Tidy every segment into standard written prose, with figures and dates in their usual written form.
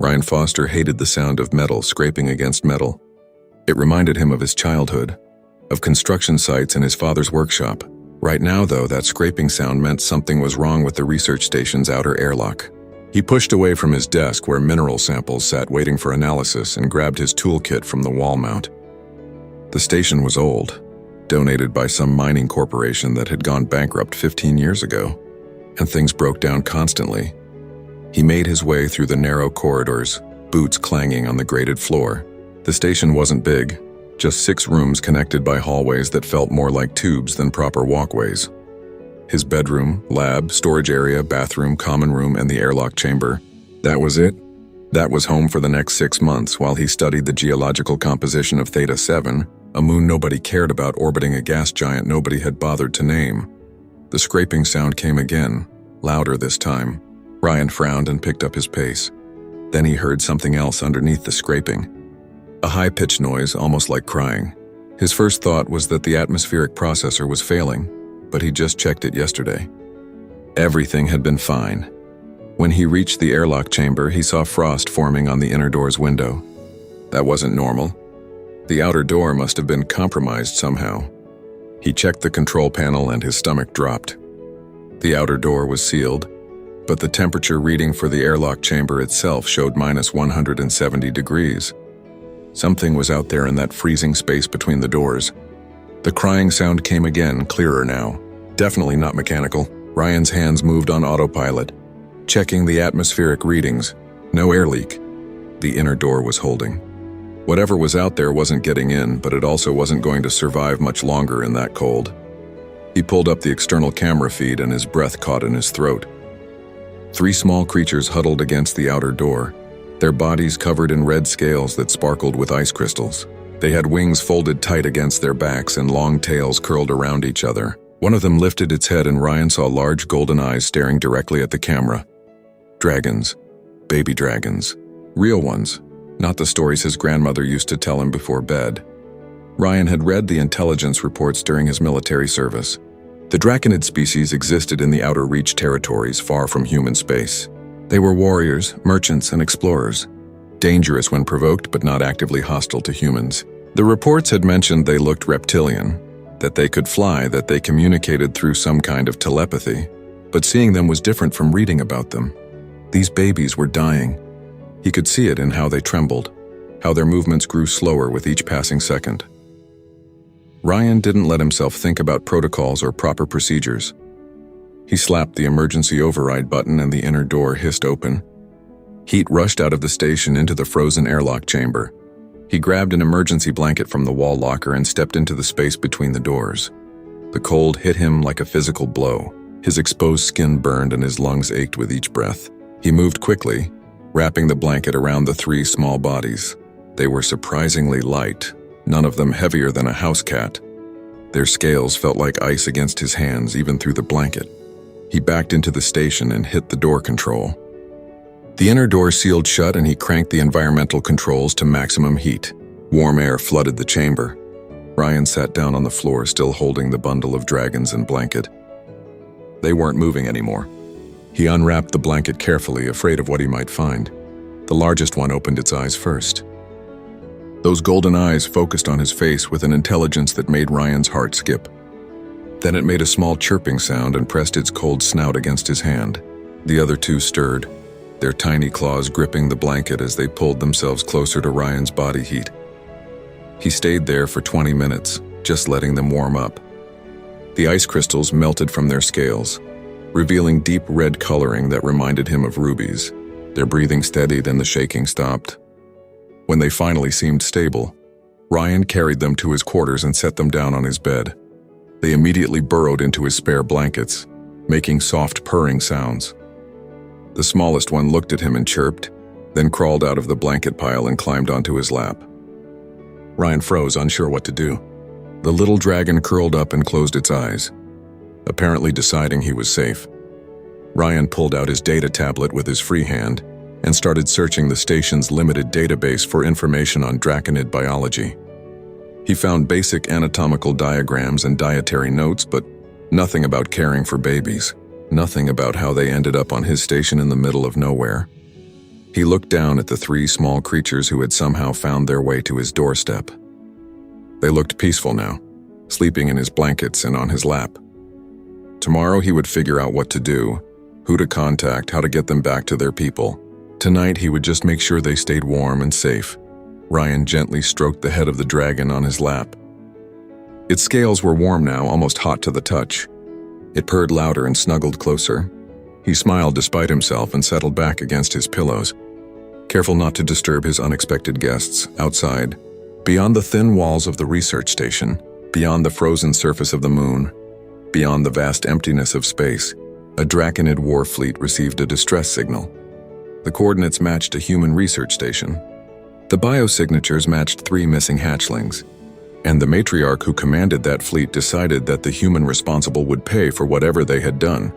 Ryan Foster hated the sound of metal scraping against metal. It reminded him of his childhood, of construction sites in his father's workshop. Right now, though, that scraping sound meant something was wrong with the research station's outer airlock. He pushed away from his desk where mineral samples sat waiting for analysis and grabbed his toolkit from the wall mount. The station was old, donated by some mining corporation that had gone bankrupt 15 years ago, and things broke down constantly. He made his way through the narrow corridors, boots clanging on the grated floor. The station wasn't big, just 6 rooms connected by hallways that felt more like tubes than proper walkways. His bedroom, lab, storage area, bathroom, common room, and the airlock chamber. That was it. That was home for the next 6 months while he studied the geological composition of Theta 7, a moon nobody cared about orbiting a gas giant nobody had bothered to name. The scraping sound came again, louder this time. Ryan frowned and picked up his pace. Then he heard something else underneath the scraping. A high-pitched noise, almost like crying. His first thought was that the atmospheric processor was failing, but he just checked it yesterday. Everything had been fine. When he reached the airlock chamber, he saw frost forming on the inner door's window. That wasn't normal. The outer door must have been compromised somehow. He checked the control panel and his stomach dropped. The outer door was sealed, but the temperature reading for the airlock chamber itself showed -170 degrees. Something was out there in that freezing space between the doors. The crying sound came again, clearer now. Definitely not mechanical. Ryan's hands moved on autopilot, checking the atmospheric readings. No air leak. The inner door was holding. Whatever was out there wasn't getting in, but it also wasn't going to survive much longer in that cold. He pulled up the external camera feed and his breath caught in his throat. 3 small creatures huddled against the outer door, their bodies covered in red scales that sparkled with ice crystals. They had wings folded tight against their backs and long tails curled around each other. One of them lifted its head and Ryan saw large golden eyes staring directly at the camera. Dragons. Baby dragons. Real ones. Not the stories his grandmother used to tell him before bed. Ryan had read the intelligence reports during his military service. The draconid species existed in the outer reach territories far from human space. They were warriors, merchants, and explorers. Dangerous when provoked, but not actively hostile to humans. The reports had mentioned they looked reptilian, that they could fly, that they communicated through some kind of telepathy. But seeing them was different from reading about them. These babies were dying. He could see it in how they trembled, how their movements grew slower with each passing second. Ryan didn't let himself think about protocols or proper procedures. He slapped the emergency override button and the inner door hissed open. Heat rushed out of the station into the frozen airlock chamber. He grabbed an emergency blanket from the wall locker and stepped into the space between the doors. The cold hit him like a physical blow. His exposed skin burned and his lungs ached with each breath. He moved quickly, wrapping the blanket around the 3 small bodies. They were surprisingly light, none of them heavier than a house cat. Their scales felt like ice against his hands, even through the blanket. He backed into the station and hit the door control. The inner door sealed shut and he cranked the environmental controls to maximum heat. Warm air flooded the chamber. Ryan sat down on the floor, still holding the bundle of dragons and blanket. They weren't moving anymore. He unwrapped the blanket carefully, afraid of what he might find. The largest one opened its eyes first. Those golden eyes focused on his face with an intelligence that made Ryan's heart skip. Then it made a small chirping sound and pressed its cold snout against his hand. The other 2 stirred, their tiny claws gripping the blanket as they pulled themselves closer to Ryan's body heat. He stayed there for 20 minutes, just letting them warm up. The ice crystals melted from their scales, revealing deep red coloring that reminded him of rubies. Their breathing steadied and the shaking stopped. When they finally seemed stable, Ryan carried them to his quarters and set them down on his bed. They immediately burrowed into his spare blankets, making soft purring sounds. The smallest one looked at him and chirped, then crawled out of the blanket pile and climbed onto his lap. Ryan froze, unsure what to do. The little dragon curled up and closed its eyes, apparently deciding he was safe. Ryan pulled out his data tablet with his free hand and started searching the station's limited database for information on draconid biology. He found basic anatomical diagrams and dietary notes, but nothing about caring for babies, nothing about how they ended up on his station in the middle of nowhere. He looked down at the three small creatures who had somehow found their way to his doorstep. They looked peaceful now, sleeping in his blankets and on his lap. Tomorrow he would figure out what to do, who to contact, how to get them back to their people. Tonight he would just make sure they stayed warm and safe. Ryan gently stroked the head of the dragon on his lap. Its scales were warm now, almost hot to the touch. It purred louder and snuggled closer. He smiled despite himself and settled back against his pillows, careful not to disturb his unexpected guests. Outside, beyond the thin walls of the research station, beyond the frozen surface of the moon, beyond the vast emptiness of space, a Draconid war fleet received a distress signal. The coordinates matched a human research station. The biosignatures matched 3 missing hatchlings, and the matriarch who commanded that fleet decided that the human responsible would pay for whatever they had done.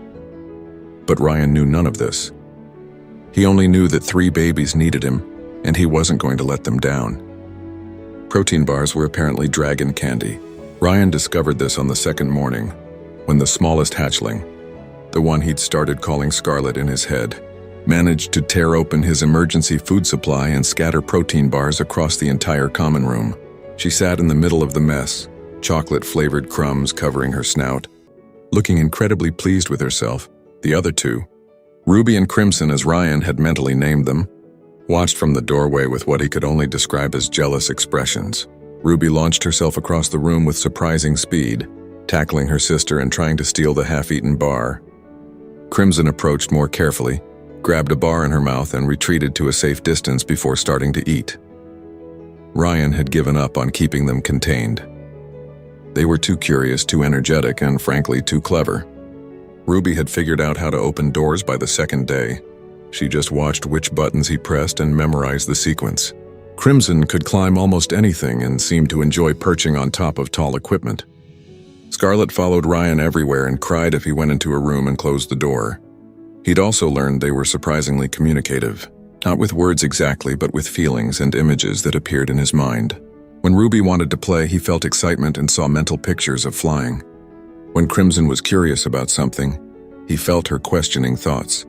But Ryan knew none of this. He only knew that 3 babies needed him, and he wasn't going to let them down. Protein bars were apparently dragon candy. Ryan discovered this on the second morning, when the smallest hatchling, the one he'd started calling Scarlet in his head, managed to tear open his emergency food supply and scatter protein bars across the entire common room. She sat in the middle of the mess, chocolate-flavored crumbs covering her snout, looking incredibly pleased with herself. The other 2, Ruby and Crimson as Ryan had mentally named them, watched from the doorway with what he could only describe as jealous expressions. Ruby launched herself across the room with surprising speed, tackling her sister and trying to steal the half-eaten bar. Crimson approached more carefully, grabbed a bar in her mouth and retreated to a safe distance before starting to eat. Ryan had given up on keeping them contained. They were too curious, too energetic, and frankly too clever. Ruby had figured out how to open doors by the second day. She just watched which buttons he pressed and memorized the sequence. Crimson could climb almost anything and seemed to enjoy perching on top of tall equipment. Scarlet followed Ryan everywhere and cried if he went into a room and closed the door. He'd also learned they were surprisingly communicative, not with words exactly, but with feelings and images that appeared in his mind. When Ruby wanted to play, he felt excitement and saw mental pictures of flying. When Crimson was curious about something, he felt her questioning thoughts.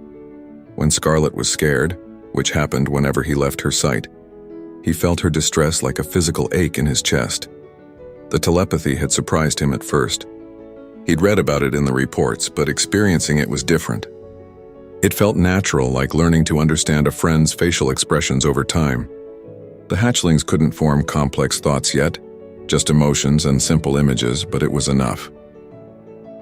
When Scarlet was scared, which happened whenever he left her sight, he felt her distress like a physical ache in his chest. The telepathy had surprised him at first. He'd read about it in the reports, but experiencing it was different. It felt natural, like learning to understand a friend's facial expressions over time. The hatchlings couldn't form complex thoughts yet, just emotions and simple images, but it was enough.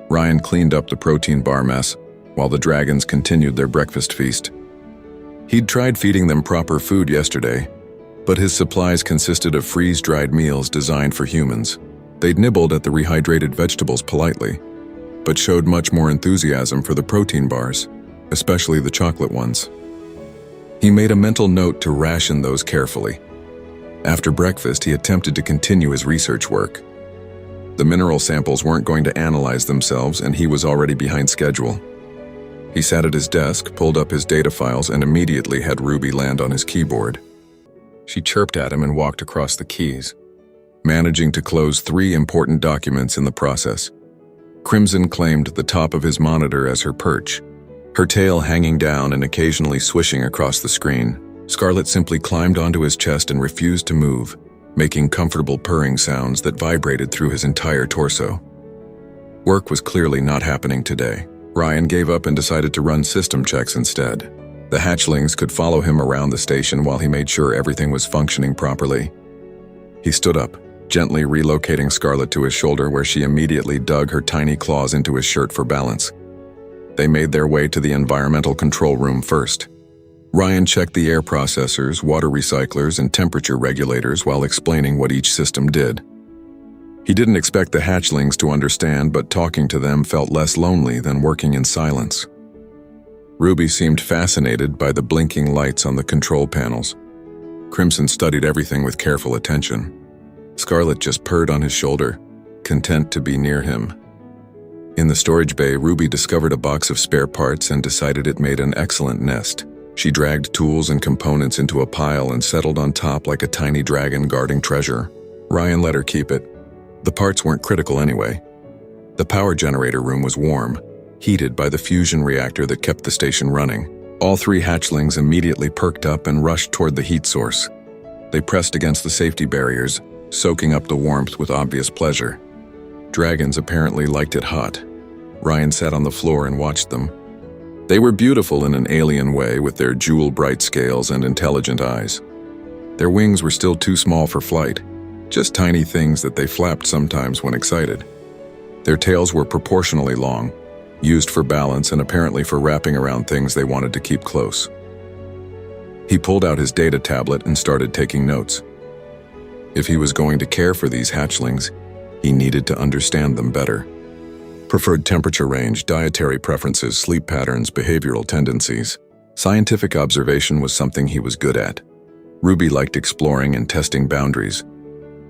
Ryan cleaned up the protein bar mess, while the dragons continued their breakfast feast. He'd tried feeding them proper food yesterday, but his supplies consisted of freeze-dried meals designed for humans. They'd nibbled at the rehydrated vegetables politely, but showed much more enthusiasm for the protein bars, especially the chocolate ones. He made a mental note to ration those carefully. After breakfast, he attempted to continue his research work. The mineral samples weren't going to analyze themselves, and he was already behind schedule. He sat at his desk, pulled up his data files, and immediately had Ruby land on his keyboard. She chirped at him and walked across the keys, managing to close 3 important documents in the process. Crimson claimed the top of his monitor as her perch, her tail hanging down and occasionally swishing across the screen. Scarlet simply climbed onto his chest and refused to move, making comfortable purring sounds that vibrated through his entire torso. Work was clearly not happening today. Ryan gave up and decided to run system checks instead. The hatchlings could follow him around the station while he made sure everything was functioning properly. He stood up, gently relocating Scarlet to his shoulder, where she immediately dug her tiny claws into his shirt for balance. They made their way to the environmental control room first. Ryan checked the air processors, water recyclers, and temperature regulators while explaining what each system did. He didn't expect the hatchlings to understand, but talking to them felt less lonely than working in silence. Ruby seemed fascinated by the blinking lights on the control panels. Crimson studied everything with careful attention. Scarlet just purred on his shoulder, content to be near him. In the storage bay, Ruby discovered a box of spare parts and decided it made an excellent nest. She dragged tools and components into a pile and settled on top like a tiny dragon guarding treasure. Ryan let her keep it. The parts weren't critical anyway. The power generator room was warm, heated by the fusion reactor that kept the station running. All three hatchlings immediately perked up and rushed toward the heat source. They pressed against the safety barriers, soaking up the warmth with obvious pleasure. Dragons apparently liked it hot. Ryan sat on the floor and watched them. They were beautiful in an alien way with their jewel-bright scales and intelligent eyes. Their wings were still too small for flight, just tiny things that they flapped sometimes when excited. Their tails were proportionally long, used for balance and apparently for wrapping around things they wanted to keep close. He pulled out his data tablet and started taking notes. If he was going to care for these hatchlings, he needed to understand them better. Preferred temperature range, dietary preferences, sleep patterns, behavioral tendencies. Scientific observation was something he was good at. Ruby liked exploring and testing boundaries.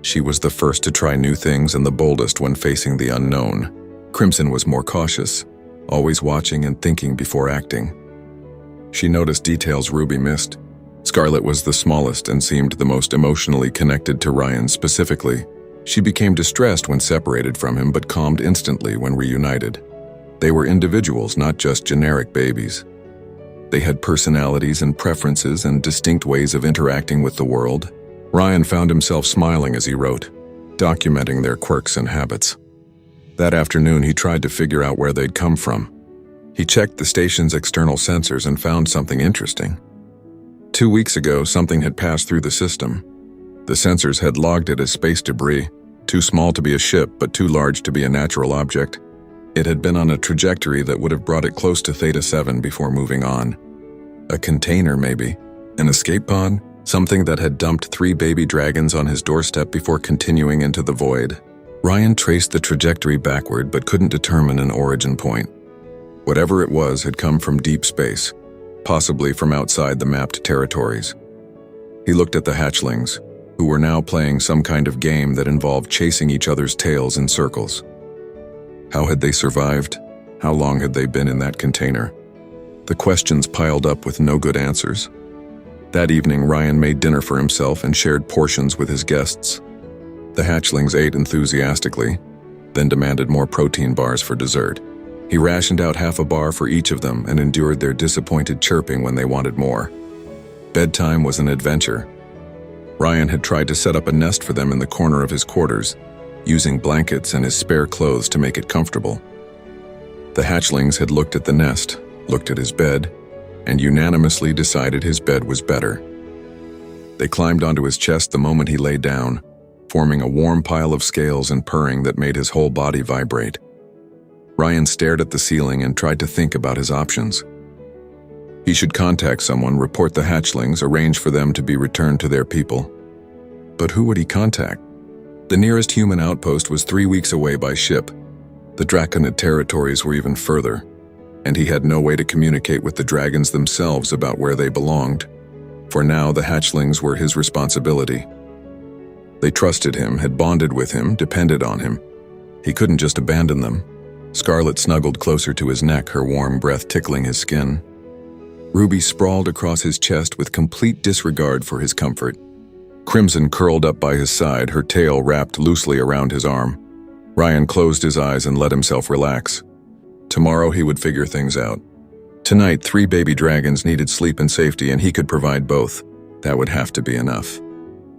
She was the first to try new things and the boldest when facing the unknown. Crimson was more cautious, always watching and thinking before acting. She noticed details Ruby missed. Scarlet was the smallest and seemed the most emotionally connected to Ryan specifically. She became distressed when separated from him but calmed instantly when reunited. They were individuals, not just generic babies. They had personalities and preferences and distinct ways of interacting with the world. Ryan found himself smiling as he wrote, documenting their quirks and habits. That afternoon, he tried to figure out where they'd come from. He checked the station's external sensors and found something interesting. 2 weeks ago, something had passed through the system. The sensors had logged it as space debris, too small to be a ship but too large to be a natural object. It had been on a trajectory that would have brought it close to Theta 7 before moving on. A container, maybe. An escape pod? Something that had dumped 3 baby dragons on his doorstep before continuing into the void. Ryan traced the trajectory backward but couldn't determine an origin point. Whatever it was had come from deep space, possibly from outside the mapped territories. He looked at the hatchlings, who were now playing some kind of game that involved chasing each other's tails in circles. How had they survived? How long had they been in that container? The questions piled up with no good answers. That evening, Ryan made dinner for himself and shared portions with his guests. The hatchlings ate enthusiastically, then demanded more protein bars for dessert. He rationed out half a bar for each of them and endured their disappointed chirping when they wanted more. Bedtime was an adventure. Ryan had tried to set up a nest for them in the corner of his quarters, using blankets and his spare clothes to make it comfortable. The hatchlings had looked at the nest, looked at his bed, and unanimously decided his bed was better. They climbed onto his chest the moment he lay down, forming a warm pile of scales and purring that made his whole body vibrate. Ryan stared at the ceiling and tried to think about his options. He should contact someone, report the hatchlings, arrange for them to be returned to their people. But who would he contact? The nearest human outpost was 3 weeks away by ship. The Draconid territories were even further, and he had no way to communicate with the dragons themselves about where they belonged. For now, the hatchlings were his responsibility. They trusted him, had bonded with him, depended on him. He couldn't just abandon them. Scarlet snuggled closer to his neck, her warm breath tickling his skin. Ruby sprawled across his chest with complete disregard for his comfort. Crimson curled up by his side, her tail wrapped loosely around his arm. Ryan closed his eyes and let himself relax. Tomorrow he would figure things out. Tonight, 3 baby dragons needed sleep and safety, and he could provide both. That would have to be enough.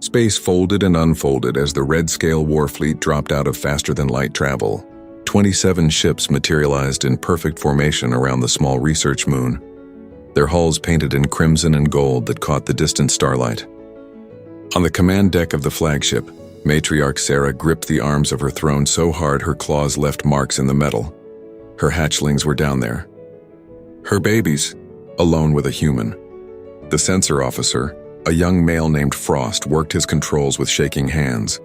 Space folded and unfolded as the red-scale warfleet dropped out of faster-than-light travel. 27 ships materialized in perfect formation around the small research moon, their hulls painted in crimson and gold that caught the distant starlight. On the command deck of the flagship, Matriarch Sarah gripped the arms of her throne so hard her claws left marks in the metal. Her hatchlings were down there. Her babies, alone with a human. The sensor officer, a young male named Frost, worked his controls with shaking hands.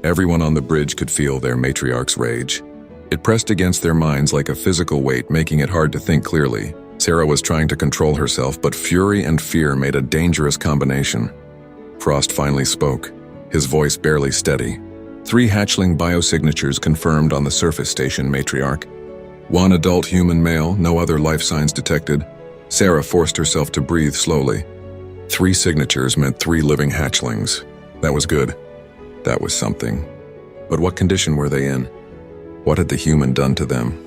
Everyone on the bridge could feel their matriarch's rage. It pressed against their minds like a physical weight, making it hard to think clearly. Sarah was trying to control herself, but fury and fear made a dangerous combination. Frost finally spoke, his voice barely steady. 3 hatchling biosignatures confirmed on the surface station, Matriarch. 1 adult human male, no other life signs detected. Sarah forced herself to breathe slowly. 3 signatures meant 3 living hatchlings. That was good. That was something. But what condition were they in? What had the human done to them?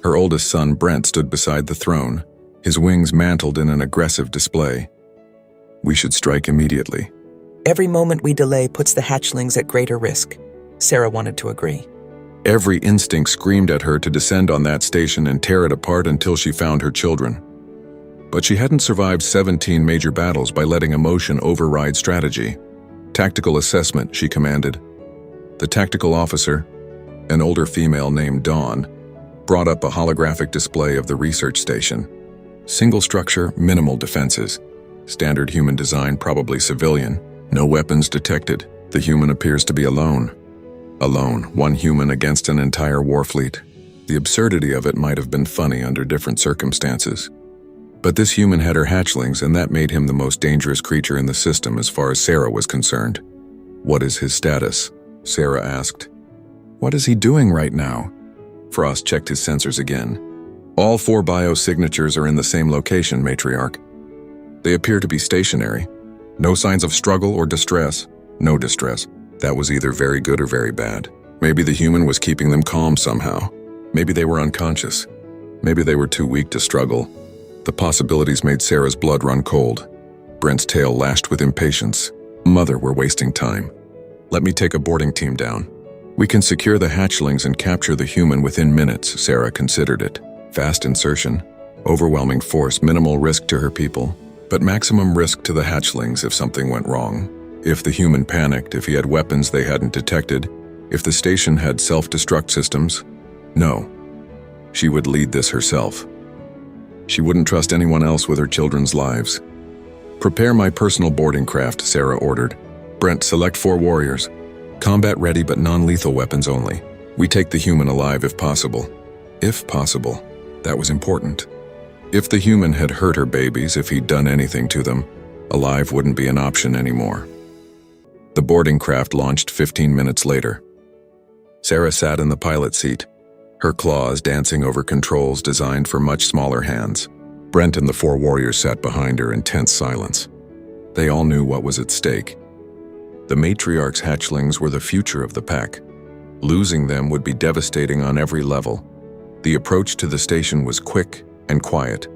Her oldest son, Brent, stood beside the throne, his wings mantled in an aggressive display. We should strike immediately. Every moment we delay puts the hatchlings at greater risk. Sarah wanted to agree. Every instinct screamed at her to descend on that station and tear it apart until she found her children. But she hadn't survived 17 major battles by letting emotion override strategy. Tactical assessment, she commanded. The tactical officer, an older female named Dawn, brought up a holographic display of the research station. Single structure, minimal defenses. Standard human design, probably civilian. No weapons detected. The human appears to be alone. Alone, one human against an entire war fleet. The absurdity of it might have been funny under different circumstances. But this human had her hatchlings, and that made him the most dangerous creature in the system as far as Sarah was concerned. What is his status? Sarah asked. What is he doing right now? Frost checked his sensors again. All 4 biosignatures are in the same location, matriarch. They appear to be stationary. No signs of struggle or distress. No distress. That was either very good or very bad. Maybe the human was keeping them calm somehow. Maybe they were unconscious. Maybe they were too weak to struggle. The possibilities made Sarah's blood run cold. Brent's tail lashed with impatience. Mother, we're wasting time. Let me take a boarding team down. We can secure the hatchlings and capture the human within minutes, Sarah considered it. Fast insertion, overwhelming force, minimal risk to her people, but maximum risk to the hatchlings if something went wrong. If the human panicked, if he had weapons they hadn't detected, if the station had self-destruct systems. No. She would lead this herself. She wouldn't trust anyone else with her children's lives. Prepare my personal boarding craft, Sarah ordered. Brent, select 4 warriors. Combat ready but non-lethal weapons only. We take the human alive if possible. If possible. That was important. If the human had hurt her babies, if he'd done anything to them, alive wouldn't be an option anymore. The boarding craft launched 15 minutes later. Sarah sat in the pilot seat, her claws dancing over controls designed for much smaller hands. Brent and the 4 warriors sat behind her in tense silence. They all knew what was at stake. The matriarch's hatchlings were the future of the pack. Losing them would be devastating on every level. The approach to the station was quick and quiet.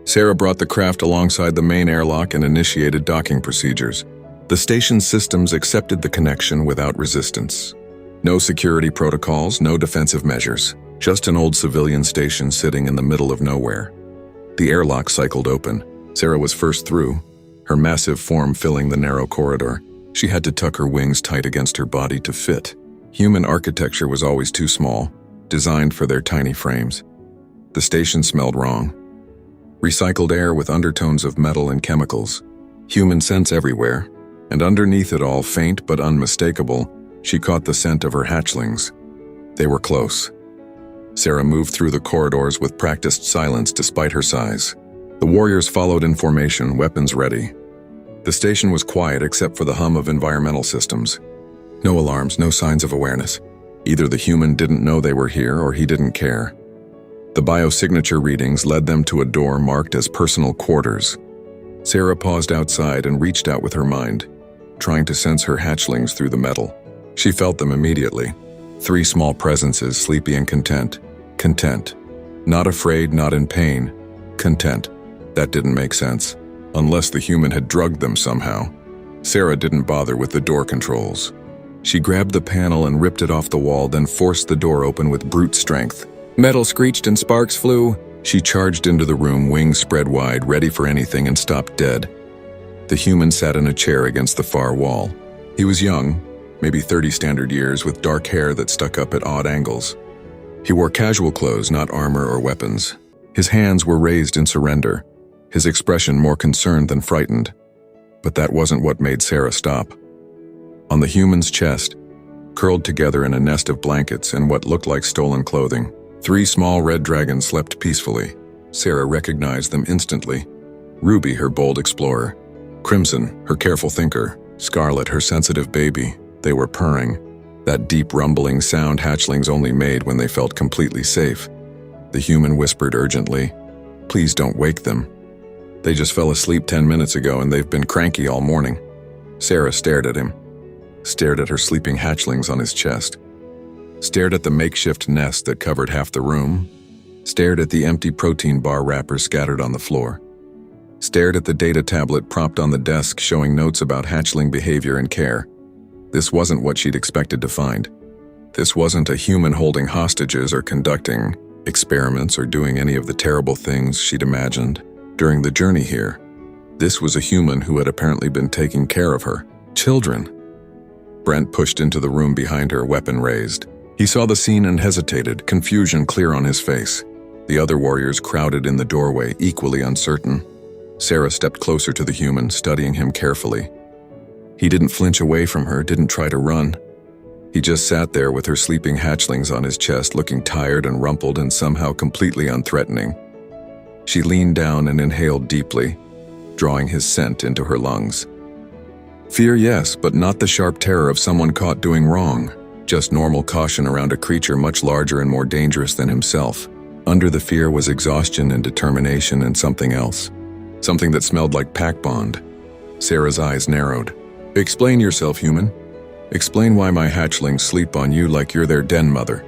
Sarah brought the craft alongside the main airlock and initiated docking procedures. The station's systems accepted the connection without resistance. No security protocols, no defensive measures. Just an old civilian station sitting in the middle of nowhere. The airlock cycled open. Sarah was first through, her massive form filling the narrow corridor. She had to tuck her wings tight against her body to fit. Human architecture was always too small, designed for their tiny frames. The station smelled wrong. Recycled air with undertones of metal and chemicals. Human scents everywhere, and underneath it all, faint but unmistakable, she caught the scent of her hatchlings. They were close. Sarah moved through the corridors with practiced silence despite her size. The warriors followed in formation, weapons ready. The station was quiet except for the hum of environmental systems. No alarms, no signs of awareness. Either the human didn't know they were here or he didn't care. The biosignature readings led them to a door marked as personal quarters. Sarah paused outside and reached out with her mind, trying to sense her hatchlings through the metal. She felt them immediately. 3 small presences, sleepy and content. Content. Not afraid, not in pain. Content. That didn't make sense. Unless the human had drugged them somehow. Sarah didn't bother with the door controls. She grabbed the panel and ripped it off the wall, then forced the door open with brute strength. Metal screeched and sparks flew. She charged into the room, wings spread wide, ready for anything, and stopped dead. The human sat in a chair against the far wall. He was young, maybe 30 standard years, with dark hair that stuck up at odd angles. He wore casual clothes, not armor or weapons. His hands were raised in surrender, his expression more concerned than frightened. But that wasn't what made Sarah stop. On the human's chest, curled together in a nest of blankets and what looked like stolen clothing, 3 small red dragons slept peacefully. Sarah recognized them instantly. Ruby, her bold explorer. Crimson, her careful thinker. Scarlet, her sensitive baby. They were purring, that deep rumbling sound hatchlings only made when they felt completely safe. The human whispered urgently, "Please don't wake them. They just fell asleep 10 minutes ago and they've been cranky all morning." Sarah stared at him, stared at her sleeping hatchlings on his chest, stared at the makeshift nest that covered half the room, stared at the empty protein bar wrapper scattered on the floor, stared at the data tablet propped on the desk showing notes about hatchling behavior and care. This wasn't what she'd expected to find. This wasn't a human holding hostages or conducting experiments or doing any of the terrible things she'd imagined during the journey here. This was a human who had apparently been taking care of her children. Brent pushed into the room behind her, weapon raised. He saw the scene and hesitated, confusion clear on his face. The other warriors crowded in the doorway, equally uncertain. Sarah stepped closer to the human, studying him carefully. He didn't flinch away from her, didn't try to run. He just sat there with her sleeping hatchlings on his chest, looking tired and rumpled and somehow completely unthreatening. She leaned down and inhaled deeply, drawing his scent into her lungs. Fear, yes, but not the sharp terror of someone caught doing wrong. Just normal caution around a creature much larger and more dangerous than himself. Under the fear was exhaustion and determination and something else. Something that smelled like pack bond. Sarah's eyes narrowed. Explain yourself, human. Explain why my hatchlings sleep on you like you're their den mother.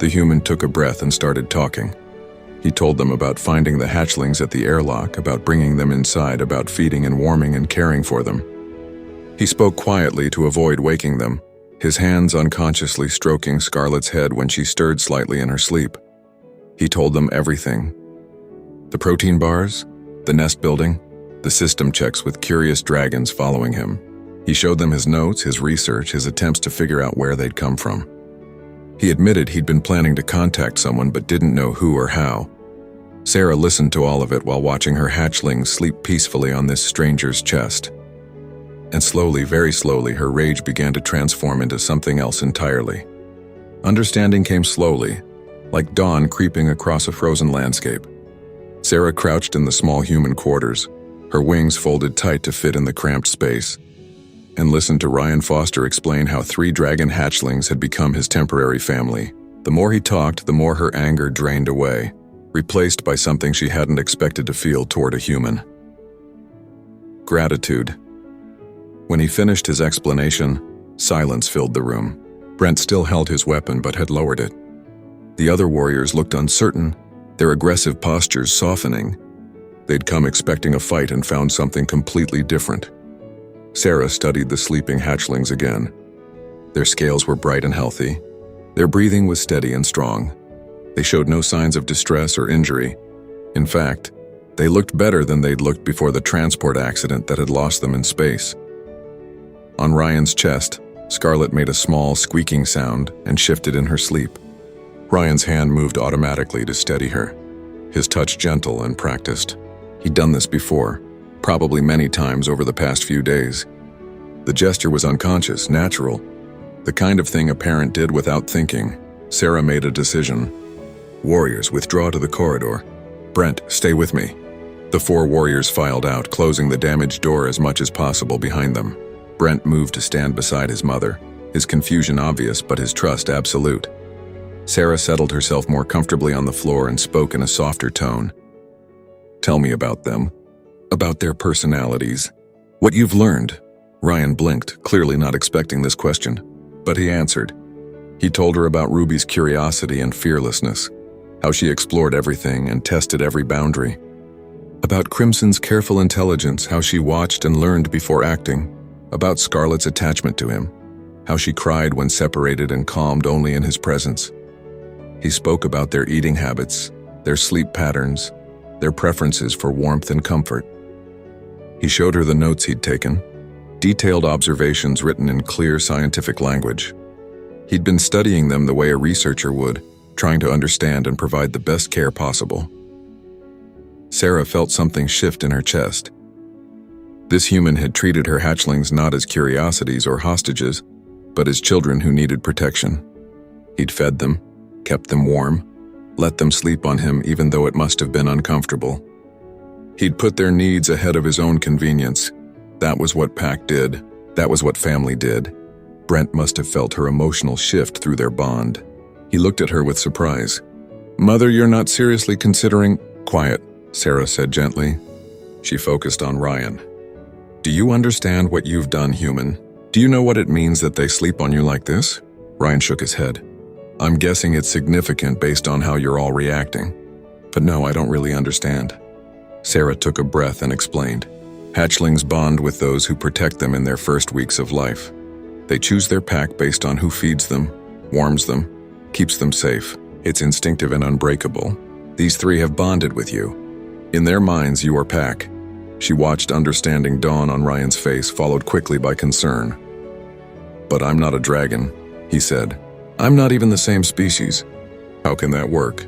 The human took a breath and started talking. He told them about finding the hatchlings at the airlock, about bringing them inside, about feeding and warming and caring for them. He spoke quietly to avoid waking them, his hands unconsciously stroking Scarlett's head when she stirred slightly in her sleep. He told them everything. The protein bars, the nest building, the system checks with curious dragons following him. He showed them his notes, his research, his attempts to figure out where they'd come from. He admitted he'd been planning to contact someone but didn't know who or how. Sarah listened to all of it while watching her hatchlings sleep peacefully on this stranger's chest. And slowly, very slowly, her rage began to transform into something else entirely. Understanding came slowly, like dawn creeping across a frozen landscape. Sarah crouched in the small human quarters, her wings folded tight to fit in the cramped space, and listened to Ryan Foster explain how 3 dragon hatchlings had become his temporary family. The more he talked, the more her anger drained away, replaced by something she hadn't expected to feel toward a human. Gratitude. When he finished his explanation, silence filled the room. Brent still held his weapon but had lowered it. The other warriors looked uncertain, their aggressive postures softening. They'd come expecting a fight and found something completely different. Sarah studied the sleeping hatchlings again. Their scales were bright and healthy. Their breathing was steady and strong. They showed no signs of distress or injury. In fact, they looked better than they'd looked before the transport accident that had lost them in space. On Ryan's chest, Scarlett made a small, squeaking sound and shifted in her sleep. Ryan's hand moved automatically to steady her, his touch gentle and practiced. He'd done this before, probably many times over the past few days. The gesture was unconscious, natural, the kind of thing a parent did without thinking. Sarah made a decision. Warriors, withdraw to the corridor. Brent, stay with me. The 4 warriors filed out, closing the damaged door as much as possible behind them. Brent moved to stand beside his mother, his confusion obvious but his trust absolute. Sarah settled herself more comfortably on the floor and spoke in a softer tone. Tell me about them. About their personalities. What you've learned. Ryan blinked, clearly not expecting this question. But he answered. He told her about Ruby's curiosity and fearlessness, how she explored everything and tested every boundary. About Crimson's careful intelligence, how she watched and learned before acting. About Scarlett's attachment to him, how she cried when separated and calmed only in his presence. He spoke about their eating habits, their sleep patterns, their preferences for warmth and comfort. He showed her the notes he'd taken, detailed observations written in clear scientific language. He'd been studying them the way a researcher would, trying to understand and provide the best care possible. Sarah felt something shift in her chest. This human had treated her hatchlings not as curiosities or hostages, but as children who needed protection. He'd fed them, kept them warm, let them sleep on him even though it must have been uncomfortable. He'd put their needs ahead of his own convenience. That was what Pack did. That was what family did. Brent must have felt her emotional shift through their bond. He looked at her with surprise. Mother, you're not seriously considering— Quiet, Sarah said gently. She focused on Ryan. Do you understand what you've done, human? Do you know what it means that they sleep on you like this? Ryan shook his head. I'm guessing it's significant based on how you're all reacting. But no, I don't really understand. Sarah took a breath and explained. Hatchlings bond with those who protect them in their first weeks of life. They choose their pack based on who feeds them, warms them, keeps them safe. It's instinctive and unbreakable. These three have bonded with you. In their minds, you are pack. She watched understanding dawn on Ryan's face, followed quickly by concern. But I'm not a dragon, he said. I'm not even the same species. How can that work?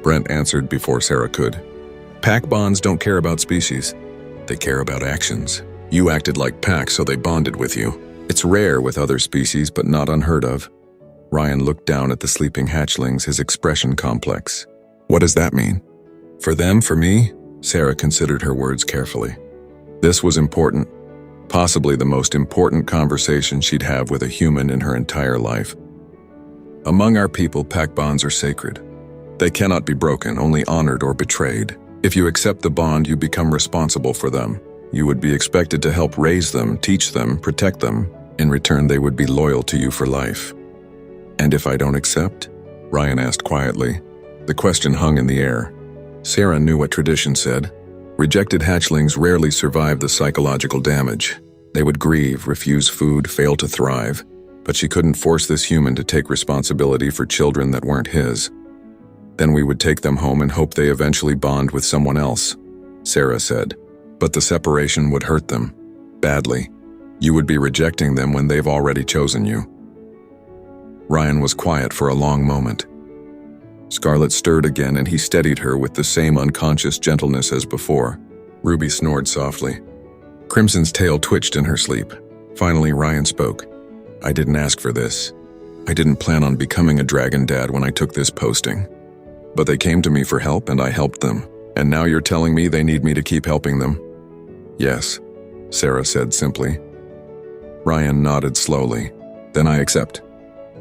Brent answered before Sarah could. Pack bonds don't care about species. They care about actions. You acted like pack, so they bonded with you. It's rare with other species, but not unheard of. Ryan looked down at the sleeping hatchlings, his expression complex. What does that mean? For them, for me? Sarah considered her words carefully. This was important. Possibly the most important conversation she'd have with a human in her entire life. Among our people, pack bonds are sacred. They cannot be broken, only honored or betrayed. If you accept the bond, you become responsible for them. You would be expected to help raise them, teach them, protect them. In return, they would be loyal to you for life. And if I don't accept? Ryan asked quietly. The question hung in the air. Sarah knew what tradition said. Rejected hatchlings rarely survived the psychological damage. They would grieve, refuse food, fail to thrive. But she couldn't force this human to take responsibility for children that weren't his. Then we would take them home and hope they eventually bond with someone else, Sarah said. But the separation would hurt them. Badly. You would be rejecting them when they've already chosen you. Ryan was quiet for a long moment. Scarlet stirred again and he steadied her with the same unconscious gentleness as before. Ruby snored softly. Crimson's tail twitched in her sleep. Finally, Ryan spoke. I didn't ask for this. I didn't plan on becoming a dragon dad when I took this posting. But they came to me for help and I helped them. And now you're telling me they need me to keep helping them? Yes, Sarah said simply. Ryan nodded slowly. Then I accept.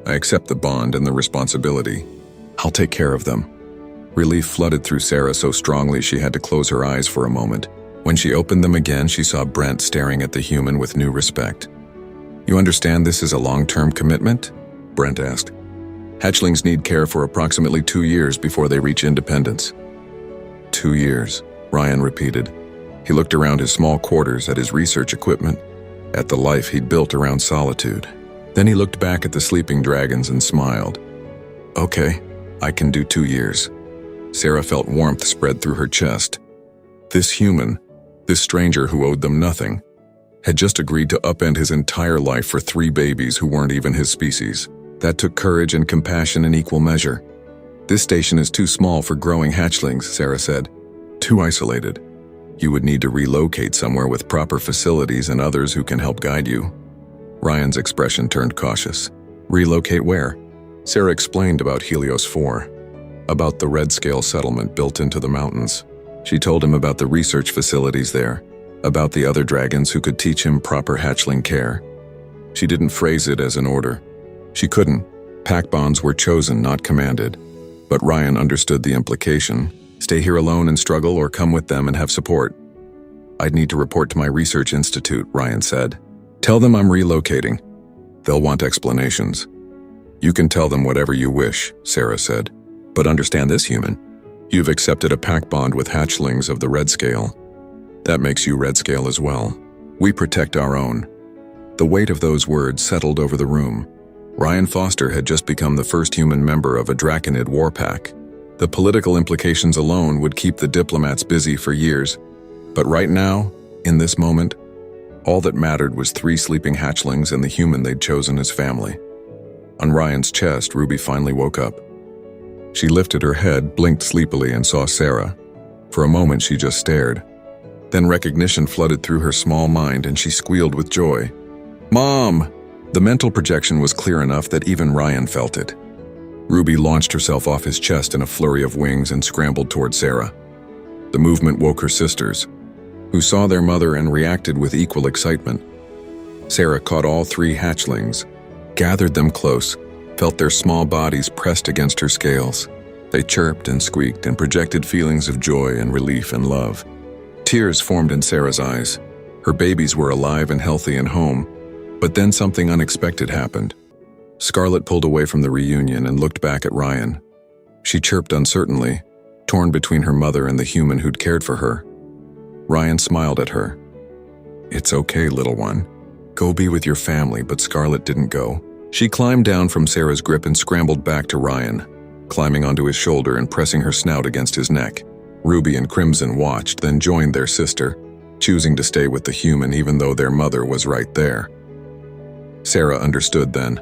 I accept the bond and the responsibility. I'll take care of them. Relief flooded through Sarah so strongly she had to close her eyes for a moment. When she opened them again, she saw Brent staring at the human with new respect. You understand this is a long-term commitment? Brent asked. Hatchlings need care for approximately 2 years before they reach independence. 2 years, Ryan repeated. He looked around his small quarters at his research equipment, at the life he'd built around solitude. Then he looked back at the sleeping dragons and smiled. Okay, I can do 2 years. Sarah felt warmth spread through her chest. This human, this stranger who owed them nothing, had just agreed to upend his entire life for 3 babies who weren't even his species. That took courage and compassion in equal measure. This station is too small for growing hatchlings, Sarah said. Too isolated. You would need to relocate somewhere with proper facilities and others who can help guide you. Ryan's expression turned cautious. Relocate where? Sarah explained about Helios 4, about the red scale settlement built into the mountains. She told him about the research facilities there, about the other dragons who could teach him proper hatchling care. She didn't phrase it as an order. She couldn't. Pack bonds were chosen, not commanded. But Ryan understood the implication. Stay here alone and struggle or come with them and have support. I'd need to report to my research institute, Ryan said. Tell them I'm relocating. They'll want explanations. You can tell them whatever you wish, Sarah said. But understand this, human. You've accepted a pack bond with hatchlings of the red scale. That makes you red scale as well. We protect our own. The weight of those words settled over the room. Ryan Foster had just become the first human member of a Draconid war pack. The political implications alone would keep the diplomats busy for years. But right now, in this moment, all that mattered was 3 sleeping hatchlings and the human they'd chosen as family. On Ryan's chest, Ruby finally woke up. She lifted her head, blinked sleepily, and saw Sarah. For a moment, she just stared. Then recognition flooded through her small mind and she squealed with joy. Mom! The mental projection was clear enough that even Ryan felt it. Ruby launched herself off his chest in a flurry of wings and scrambled toward Sarah. The movement woke her sisters, who saw their mother and reacted with equal excitement. Sarah caught all 3 hatchlings, gathered them close, felt their small bodies pressed against her scales. They chirped and squeaked and projected feelings of joy and relief and love. Tears formed in Sarah's eyes. Her babies were alive and healthy and home. But then something unexpected happened. Scarlett pulled away from the reunion and looked back at Ryan. She chirped uncertainly, torn between her mother and the human who'd cared for her. Ryan smiled at her. "It's okay, little one. Go be with your family," but Scarlett didn't go. She climbed down from Sarah's grip and scrambled back to Ryan, climbing onto his shoulder and pressing her snout against his neck. Ruby and Crimson watched, then joined their sister, choosing to stay with the human even though their mother was right there. Sarah understood then.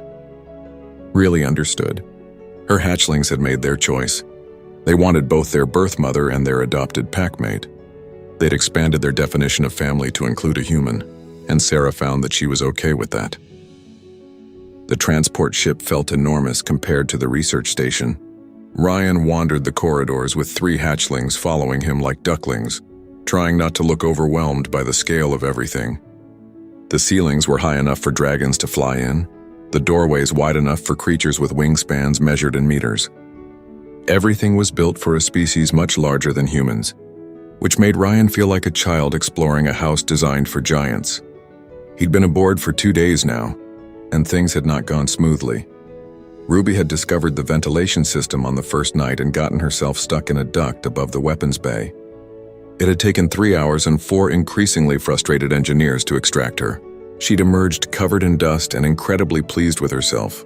Really understood. Her hatchlings had made their choice. They wanted both their birth mother and their adopted packmate. They'd expanded their definition of family to include a human, and Sarah found that she was okay with that. The transport ship felt enormous compared to the research station. Ryan wandered the corridors with 3 hatchlings following him like ducklings, trying not to look overwhelmed by the scale of everything. The ceilings were high enough for dragons to fly in, the doorways wide enough for creatures with wingspans measured in meters. Everything was built for a species much larger than humans, which made Ryan feel like a child exploring a house designed for giants. He'd been aboard for 2 days now, and things had not gone smoothly. Ruby had discovered the ventilation system on the first night and gotten herself stuck in a duct above the weapons bay. It had taken 3 hours and 4 increasingly frustrated engineers to extract her. She'd emerged covered in dust and incredibly pleased with herself,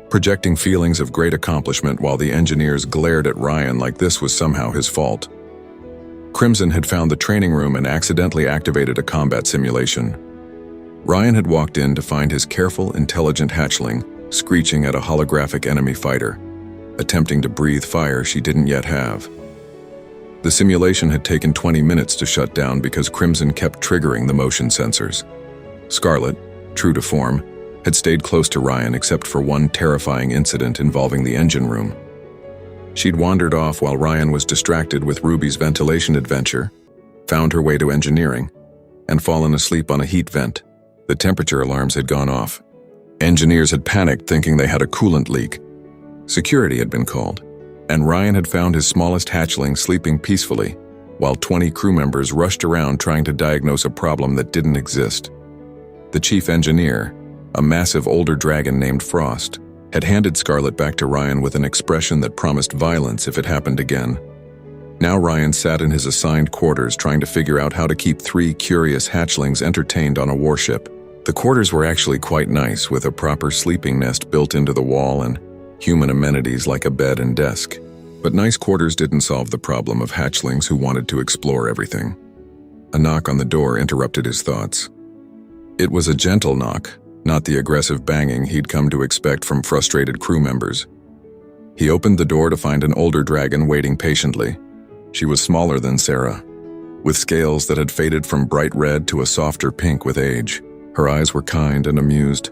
projecting feelings of great accomplishment while the engineers glared at Ryan like this was somehow his fault. Crimson had found the training room and accidentally activated a combat simulation. Ryan had walked in to find his careful, intelligent hatchling screeching at a holographic enemy fighter, attempting to breathe fire she didn't yet have. The simulation had taken 20 minutes to shut down because Crimson kept triggering the motion sensors. Scarlett, true to form, had stayed close to Ryan except for one terrifying incident involving the engine room. She'd wandered off while Ryan was distracted with Ruby's ventilation adventure, found her way to engineering, and fallen asleep on a heat vent. The temperature alarms had gone off. Engineers had panicked thinking they had a coolant leak. Security had been called, and Ryan had found his smallest hatchling sleeping peacefully, while 20 crew members rushed around trying to diagnose a problem that didn't exist. The chief engineer, a massive older dragon named Frost, had handed Scarlett back to Ryan with an expression that promised violence if it happened again. Now Ryan sat in his assigned quarters trying to figure out how to keep 3 curious hatchlings entertained on a warship. The quarters were actually quite nice, with a proper sleeping nest built into the wall and human amenities like a bed and desk. But nice quarters didn't solve the problem of hatchlings who wanted to explore everything. A knock on the door interrupted his thoughts. It was a gentle knock, not the aggressive banging he'd come to expect from frustrated crew members. He opened the door to find an older dragon waiting patiently. She was smaller than Sarah, with scales that had faded from bright red to a softer pink with age. Her eyes were kind and amused.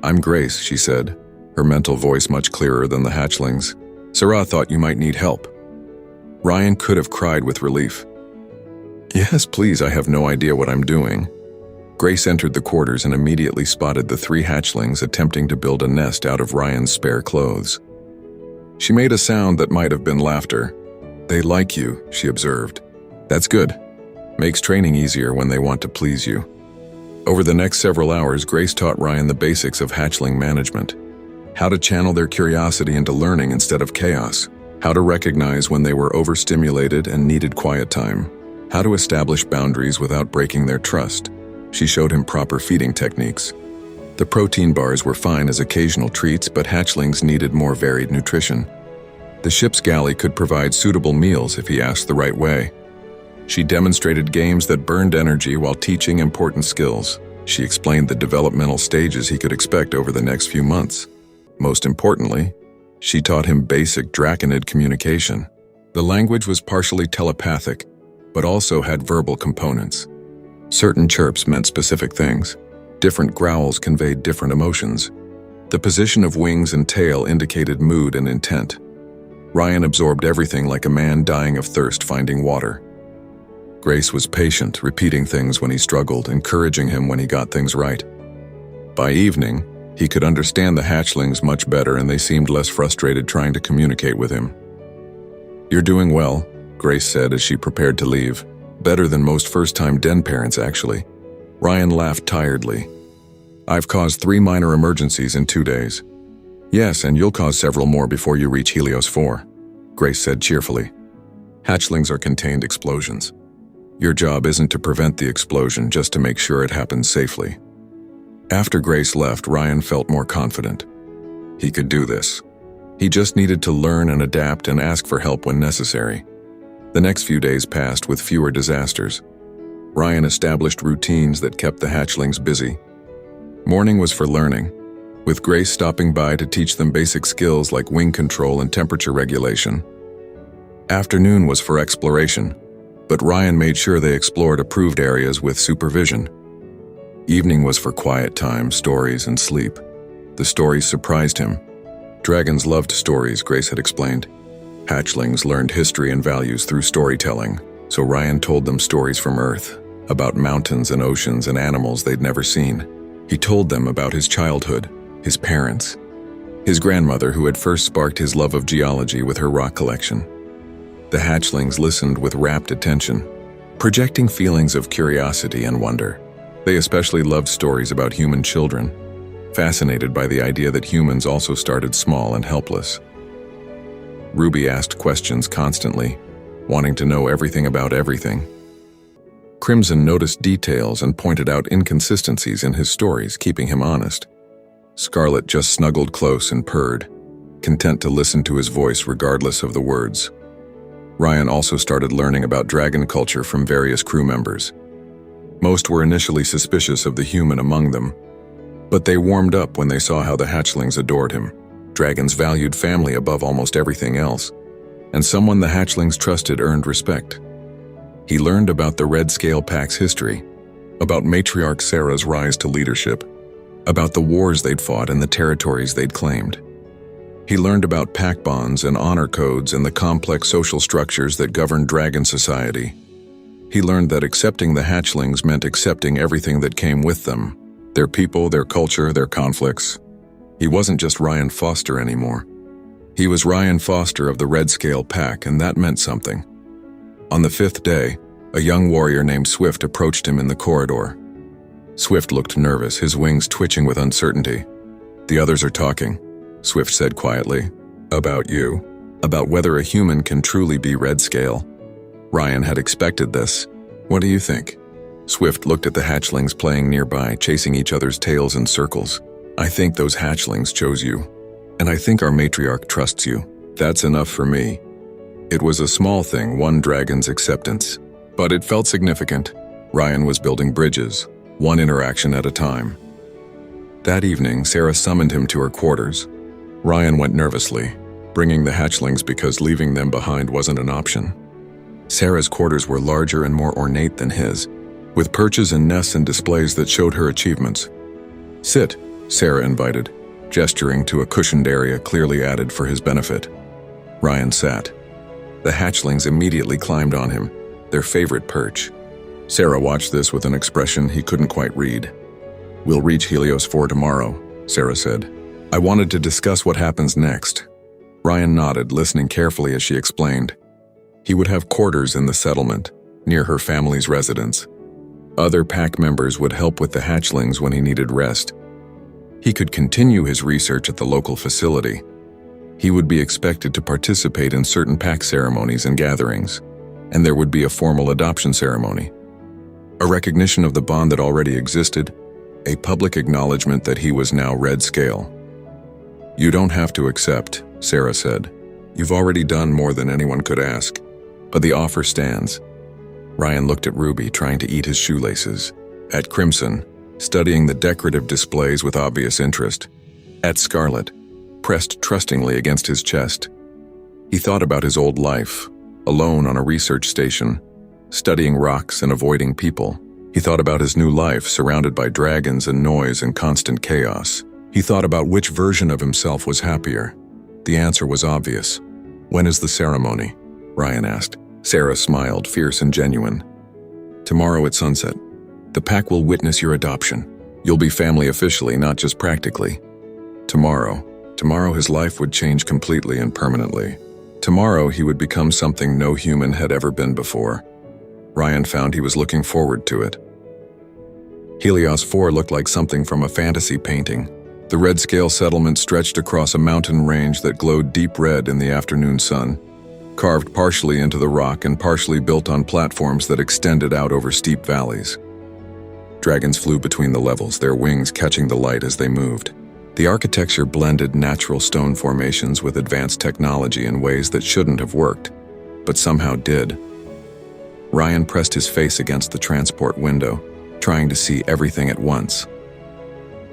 "I'm Grace," she said, her mental voice much clearer than the hatchlings. "Sarah thought you might need help." Ryan could have cried with relief. "Yes, please, I have no idea what I'm doing." Grace entered the quarters and immediately spotted the 3 hatchlings attempting to build a nest out of Ryan's spare clothes. She made a sound that might have been laughter. "They like you," she observed. "That's good. Makes training easier when they want to please you." Over the next several hours, Grace taught Ryan the basics of hatchling management. How to channel their curiosity into learning instead of chaos. How to recognize when they were overstimulated and needed quiet time. How to establish boundaries without breaking their trust. She showed him proper feeding techniques. The protein bars were fine as occasional treats, but hatchlings needed more varied nutrition. The ship's galley could provide suitable meals if he asked the right way. She demonstrated games that burned energy while teaching important skills. She explained the developmental stages he could expect over the next few months. Most importantly, she taught him basic Draconid communication. The language was partially telepathic, but also had verbal components. Certain chirps meant specific things. Different growls conveyed different emotions. The position of wings and tail indicated mood and intent. Ryan absorbed everything like a man dying of thirst finding water. Grace was patient, repeating things when he struggled, encouraging him when he got things right. By evening, he could understand the hatchlings much better and they seemed less frustrated trying to communicate with him. "You're doing well," Grace said as she prepared to leave. "Better than most first-time den parents, actually." Ryan laughed tiredly. "I've caused 3 minor emergencies in 2 days. Yes, and you'll cause several more before you reach Helios 4, Grace said cheerfully. Hatchlings are contained explosions. Your job isn't to prevent the explosion, just to make sure it happens safely. After Grace left, Ryan felt more confident. He could do this. He just needed to learn and adapt and ask for help when necessary. The next few days passed with fewer disasters. Ryan established routines that kept the hatchlings busy. Morning was for learning, with Grace stopping by to teach them basic skills like wing control and temperature regulation. Afternoon was for exploration, but Ryan made sure they explored approved areas with supervision. Evening was for quiet time, stories, and sleep. The stories surprised him. Dragons loved stories, Grace had explained. Hatchlings learned history and values through storytelling, so Ryan told them stories from Earth, about mountains and oceans and animals they'd never seen. He told them about his childhood, his parents, his grandmother who had first sparked his love of geology with her rock collection. The hatchlings listened with rapt attention, projecting feelings of curiosity and wonder. They especially loved stories about human children, fascinated by the idea that humans also started small and helpless. Ruby asked questions constantly, wanting to know everything about everything. Crimson noticed details and pointed out inconsistencies in his stories, keeping him honest. Scarlet just snuggled close and purred, content to listen to his voice regardless of the words. Ryan also started learning about dragon culture from various crew members. Most were initially suspicious of the human among them, but they warmed up when they saw how the hatchlings adored him. Dragons valued family above almost everything else, and someone the hatchlings trusted earned respect. He learned about the Red Scale Pack's history, about matriarch Sarah's rise to leadership, about the wars they'd fought and the territories they'd claimed. He learned about pack bonds and honor codes and the complex social structures that governed dragon society. He learned that accepting the hatchlings meant accepting everything that came with them, their people, their culture, their conflicts. He wasn't just Ryan Foster anymore. He was Ryan Foster of the Red Scale Pack, and that meant something. On the 5th day, a young warrior named Swift approached him in the corridor. Swift looked nervous, his wings twitching with uncertainty. "The others are talking," Swift said quietly. "About you. About whether a human can truly be Red Scale." Ryan had expected this. "What do you think?" Swift looked at the hatchlings playing nearby, chasing each other's tails in circles. "I think those hatchlings chose you. And I think our matriarch trusts you. That's enough for me." It was a small thing, one dragon's acceptance. But it felt significant. Ryan was building bridges, one interaction at a time. That evening, Sarah summoned him to her quarters. Ryan went nervously, bringing the hatchlings because leaving them behind wasn't an option. Sarah's quarters were larger and more ornate than his, with perches and nests and displays that showed her achievements. "Sit," Sarah invited, gesturing to a cushioned area clearly added for his benefit. Ryan sat. The hatchlings immediately climbed on him, their favorite perch. Sarah watched this with an expression he couldn't quite read. "We'll reach Helios 4 tomorrow," Sarah said. "I wanted to discuss what happens next." Ryan nodded, listening carefully as she explained. He would have quarters in the settlement, near her family's residence. Other pack members would help with the hatchlings when he needed rest. He could continue his research at the local facility. He would be expected to participate in certain pack ceremonies and gatherings, and there would be a formal adoption ceremony. A recognition of the bond that already existed, a public acknowledgement that he was now Red Scale. "You don't have to accept," Sarah said. "You've already done more than anyone could ask, but the offer stands." Ryan looked at Ruby, trying to eat his shoelaces, at Crimson, studying the decorative displays with obvious interest, at Scarlet, pressed trustingly against his chest. He thought about his old life, alone on a research station, studying rocks and avoiding people. He thought about his new life, surrounded by dragons and noise and constant chaos. He thought about which version of himself was happier. The answer was obvious. "When is the ceremony?" Ryan asked. Sarah smiled, fierce and genuine. "Tomorrow at sunset. The pack will witness your adoption. You'll be family officially, not just practically. Tomorrow his life would change completely and permanently. Tomorrow he would become something no human had ever been before." Ryan found he was looking forward to it. Helios 4 looked like something from a fantasy painting. The red scale settlement stretched across a mountain range that glowed deep red in the afternoon sun, carved partially into the rock and partially built on platforms that extended out over steep valleys. Dragons flew between the levels, their wings catching the light as they moved. The architecture blended natural stone formations with advanced technology in ways that shouldn't have worked, but somehow did. Ryan pressed his face against the transport window, trying to see everything at once.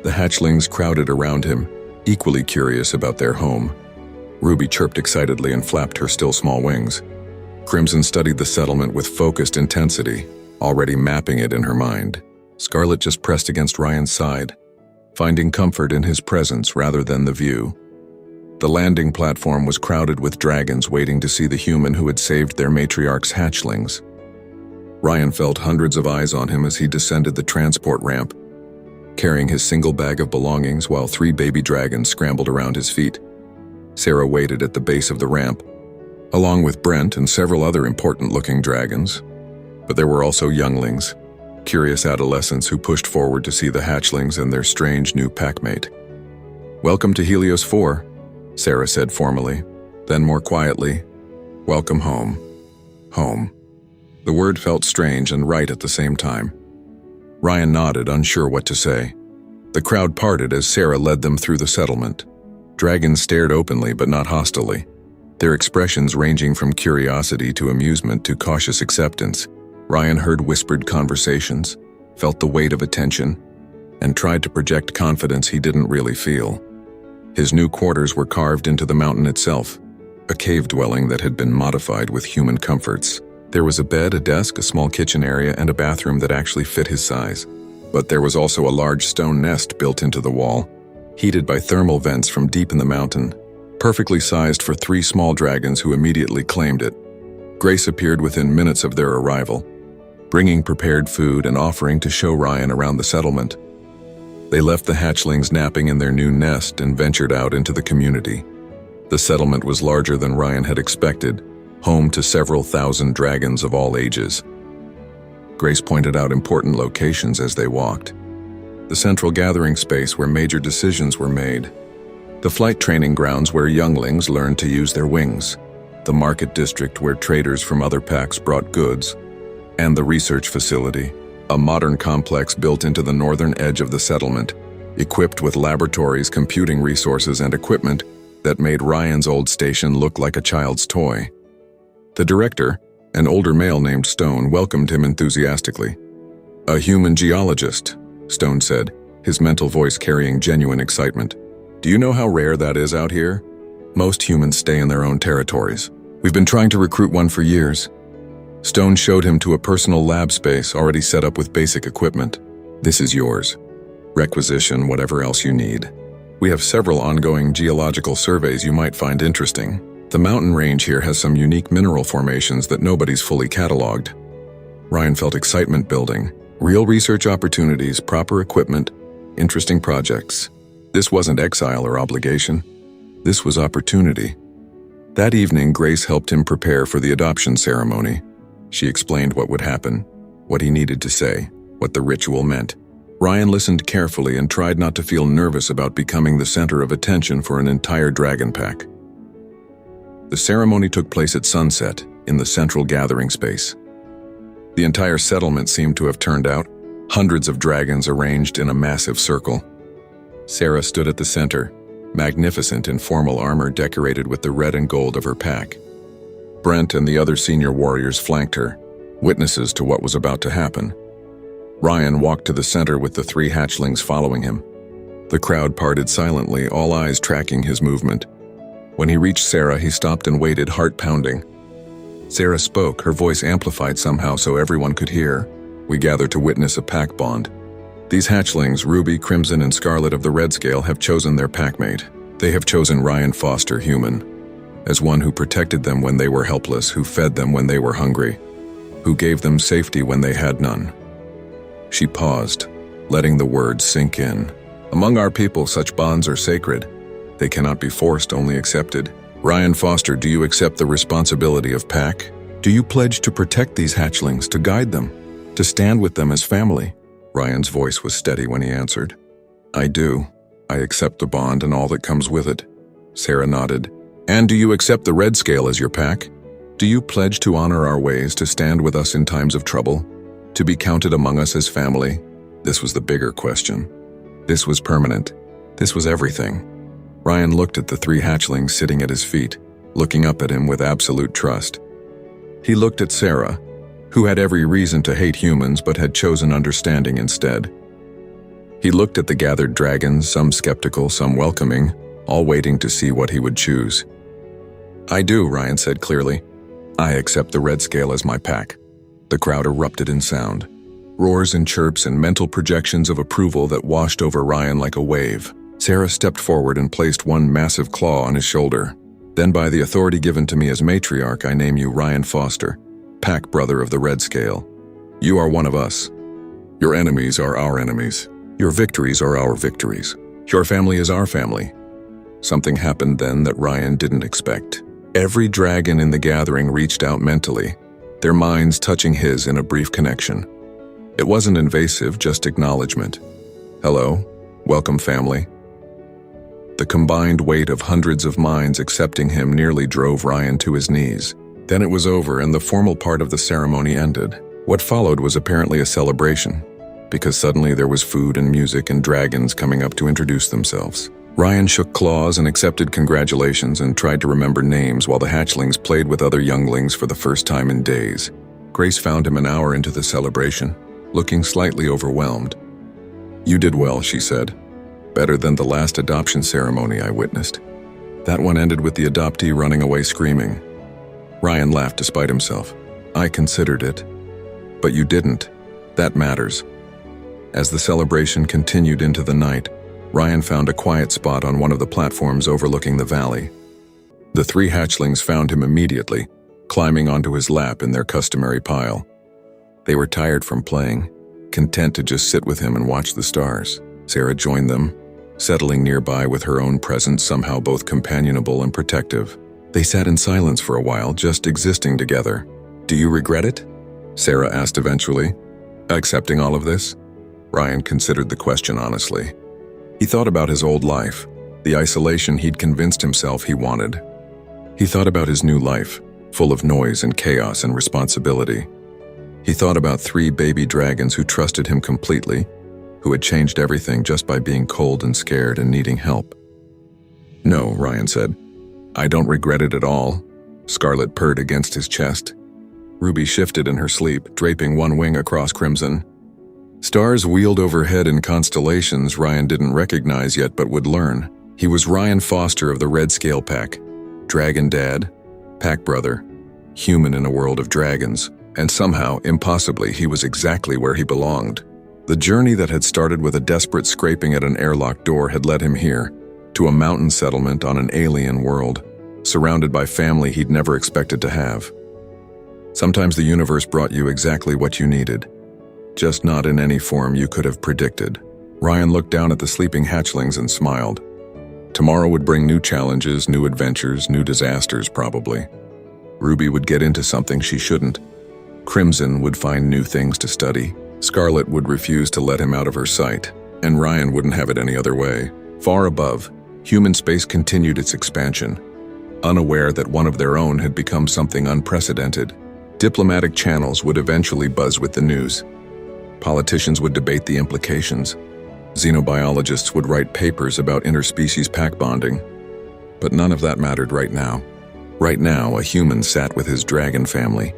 The hatchlings crowded around him, equally curious about their home. Ruby chirped excitedly and flapped her still small wings. Crimson studied the settlement with focused intensity, already mapping it in her mind. Scarlet just pressed against Ryan's side, finding comfort in his presence rather than the view. The landing platform was crowded with dragons waiting to see the human who had saved their matriarch's hatchlings. Ryan felt hundreds of eyes on him as he descended the transport ramp, carrying his single bag of belongings while 3 baby dragons scrambled around his feet. Sarah waited at the base of the ramp, along with Brent and several other important-looking dragons. But there were also younglings, curious adolescents who pushed forward to see the hatchlings and their strange new packmate. "Welcome to Helios 4, Sarah said formally, then more quietly, "Welcome home. Home." The word felt strange and right at the same time. Ryan nodded, unsure what to say. The crowd parted as Sarah led them through the settlement. Dragons stared openly but not hostilely, their expressions ranging from curiosity to amusement to cautious acceptance. Ryan heard whispered conversations, felt the weight of attention, and tried to project confidence he didn't really feel. His new quarters were carved into the mountain itself, a cave dwelling that had been modified with human comforts. There was a bed, a desk, a small kitchen area, and a bathroom that actually fit his size. But there was also a large stone nest built into the wall, heated by thermal vents from deep in the mountain, perfectly sized for 3 small dragons who immediately claimed it. Grace appeared within minutes of their arrival, bringing prepared food and offering to show Ryan around the settlement. They left the hatchlings napping in their new nest and ventured out into the community. The settlement was larger than Ryan had expected, home to several thousand dragons of all ages. Grace pointed out important locations as they walked. The central gathering space where major decisions were made, the flight training grounds where younglings learned to use their wings, the market district where traders from other packs brought goods, and the research facility, a modern complex built into the northern edge of the settlement, equipped with laboratories, computing resources, and equipment that made Ryan's old station look like a child's toy. The director, an older male named Stone, welcomed him enthusiastically. "A human geologist," Stone said, his mental voice carrying genuine excitement. "Do you know how rare that is out here? Most humans stay in their own territories. We've been trying to recruit one for years." Stone showed him to a personal lab space already set up with basic equipment. "This is yours. Requisition whatever else you need. We have several ongoing geological surveys you might find interesting. The mountain range here has some unique mineral formations that nobody's fully cataloged." Ryan felt excitement building. Real research opportunities, proper equipment, interesting projects. This wasn't exile or obligation. This was opportunity. That evening, Grace helped him prepare for the adoption ceremony. She explained what would happen, what he needed to say, what the ritual meant. Ryan listened carefully and tried not to feel nervous about becoming the center of attention for an entire dragon pack. The ceremony took place at sunset, in the central gathering space. The entire settlement seemed to have turned out, hundreds of dragons arranged in a massive circle. Sarah stood at the center, magnificent in formal armor decorated with the red and gold of her pack. Brent and the other senior warriors flanked her, witnesses to what was about to happen. Ryan walked to the center with the 3 hatchlings following him. The crowd parted silently, all eyes tracking his movement. When he reached Sarah, he stopped and waited, heart pounding. Sarah spoke, her voice amplified somehow so everyone could hear. "We gather to witness a pack bond. These hatchlings, Ruby, Crimson, and Scarlet of the Red Scale, have chosen their packmate. They have chosen Ryan Foster, human, as one who protected them when they were helpless, who fed them when they were hungry, who gave them safety when they had none." She paused, letting the words sink in. "Among our people, such bonds are sacred. They cannot be forced, only accepted. Ryan Foster, do you accept the responsibility of pack? Do you pledge to protect these hatchlings, to guide them, to stand with them as family?" Ryan's voice was steady when he answered. "I do. I accept the bond and all that comes with it. Sarah nodded. And do you accept the red scale as your pack? Do you pledge to honor our ways, to stand with us in times of trouble? To be counted among us as family? This was the bigger question. This was permanent. This was everything. Ryan looked at the three hatchlings sitting at his feet, looking up at him with absolute trust. He looked at Sarah, who had every reason to hate humans but had chosen understanding instead. He looked at the gathered dragons, some skeptical, some welcoming, all waiting to see what he would choose. I do, Ryan said clearly. I accept the red scale as my pack. The crowd erupted in sound. Roars and chirps and mental projections of approval that washed over Ryan like a wave. Sarah stepped forward and placed one massive claw on his shoulder. Then by the authority given to me as matriarch, I name you Ryan Foster, pack brother of the red scale. You are one of us. Your enemies are our enemies. Your victories are our victories. Your family is our family. Something happened then that Ryan didn't expect. Every dragon in the gathering reached out mentally, their minds touching his in a brief connection. It wasn't invasive, just acknowledgement. Hello, welcome family. The combined weight of hundreds of minds accepting him nearly drove Ryan to his knees. Then it was over and the formal part of the ceremony ended. What followed was apparently a celebration, because suddenly there was food and music and dragons coming up to introduce themselves. Ryan shook claws and accepted congratulations and tried to remember names while the hatchlings played with other younglings for the first time in days. Grace found him an hour into the celebration, looking slightly overwhelmed. You did well, she said. Better than the last adoption ceremony I witnessed. That one ended with the adoptee running away screaming. Ryan laughed despite himself. I considered it. But you didn't. That matters. As the celebration continued into the night, Ryan found a quiet spot on one of the platforms overlooking the valley. The three hatchlings found him immediately, climbing onto his lap in their customary pile. They were tired from playing, content to just sit with him and watch the stars. Sarah joined them, settling nearby with her own presence somehow both companionable and protective. They sat in silence for a while, just existing together. Do you regret it? Sarah asked eventually. Accepting all of this? Ryan considered the question honestly. He thought about his old life, the isolation he'd convinced himself he wanted. He thought about his new life, full of noise and chaos and responsibility. He thought about three baby dragons who trusted him completely, who had changed everything just by being cold and scared and needing help. No, Ryan said. I don't regret it at all. Scarlet purred against his chest. Ruby shifted in her sleep, draping one wing across crimson. Stars wheeled overhead in constellations Ryan didn't recognize yet but would learn. He was Ryan Foster of the Red Scale Pack. Dragon Dad, Pack Brother, human in a world of dragons, and somehow, impossibly, he was exactly where he belonged. The journey that had started with a desperate scraping at an airlock door had led him here, to a mountain settlement on an alien world, surrounded by family he'd never expected to have. Sometimes the universe brought you exactly what you needed, just not in any form you could have predicted. Ryan looked down at the sleeping hatchlings and smiled. Tomorrow would bring new challenges, new adventures, new disasters probably. Ruby would get into something she shouldn't. Crimson would find new things to study. Scarlet would refuse to let him out of her sight, and Ryan wouldn't have it any other way. Far above, human space continued its expansion, unaware that one of their own had become something unprecedented. Diplomatic channels would eventually buzz with the news. Politicians would debate the implications. Xenobiologists would write papers about interspecies pack bonding. But none of that mattered right now. Right now, a human sat with his dragon family,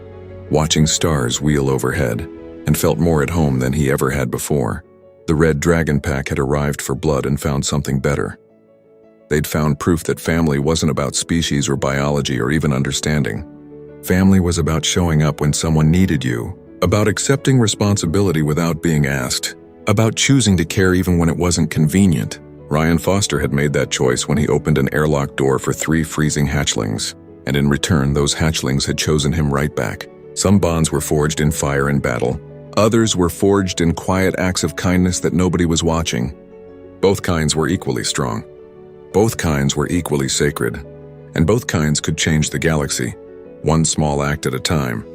watching stars wheel overhead, and felt more at home than he ever had before. The Red Dragon Pack had arrived for blood and found something better. They'd found proof that family wasn't about species or biology or even understanding. Family was about showing up when someone needed you, about accepting responsibility without being asked, about choosing to care even when it wasn't convenient. Ryan Foster had made that choice when he opened an airlock door for 3 freezing hatchlings, and in return those hatchlings had chosen him right back. Some bonds were forged in fire and battle. Others were forged in quiet acts of kindness that nobody was watching. Both kinds were equally strong. Both kinds were equally sacred. And both kinds could change the galaxy, one small act at a time.